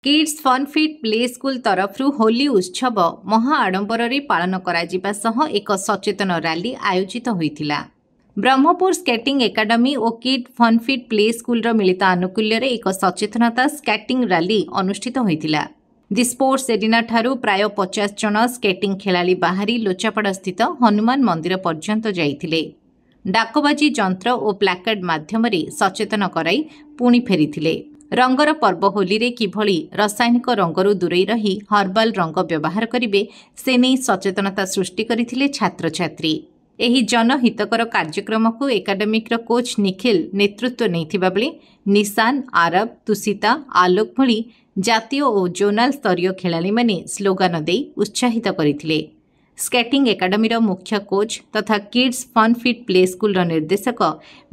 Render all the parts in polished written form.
Kids fun fit play school तरफ होली उत्सव महा आडंबर पालन करा सह एक सचेतन रैली आयोजित होइथिला। ब्रह्मपुर स्केटिंग एकाडेमी और kid fun fit play school मिलित आनुकूल्य एक सचेतनता स्केटिंग रैली अनुष्ठित होइथिला। दि स्पोर्ट्स एरिना ठारू प्राय 50 जन स्केटिंग खेलाड़ी बाहरी लोचापड़ स्थित हनुमान मंदिर पर्यंत जाइथिले। डाकबाजी जंत्र और प्लाकार्ड माध्यम सचेतन कराई पुणी फेरिथिले। रंगर पर्व होली रे किभली रासायनिक रंगरू दूरे रही हर्बाल रंग व्यवहार करिवे से नहीं सचेतनता सृष्टि करथिले छात्र छात्री। एही जनहितकर कार्यक्रम को एकाडेमिक कोच निखिल नेतृत्व नैथिबा बेले निशान आरब तुषिता आलोक भली जातीय और जोनाल स्तरीय खेलाड़ी माने स्लोगान दे उत्साहित करथिले। स्केटिंग एकाडेमी मुख्य कोच तथा kids fun fit play school निर्देशक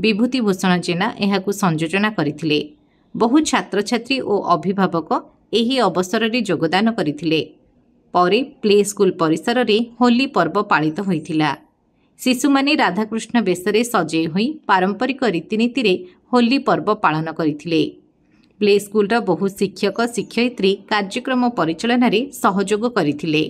विभूति भूषण जेना एहाकु संयोजना करथिले। बहु छात्र छात्री और अभिभावक एही अवसर रे योगदान करथिले। परे प्ले स्कूल परिसर रे होली पर्व पालित होइथिला। शिशु माने राधाकृष्ण बेशरे सजे होई पारंपरिक रीतिनीति रे होली पर्व पालन करथिले। प्ले स्कूल बहु शिक्षक शिक्षयित्री कार्यक्रम परिचालन रे सहयोग करथिले।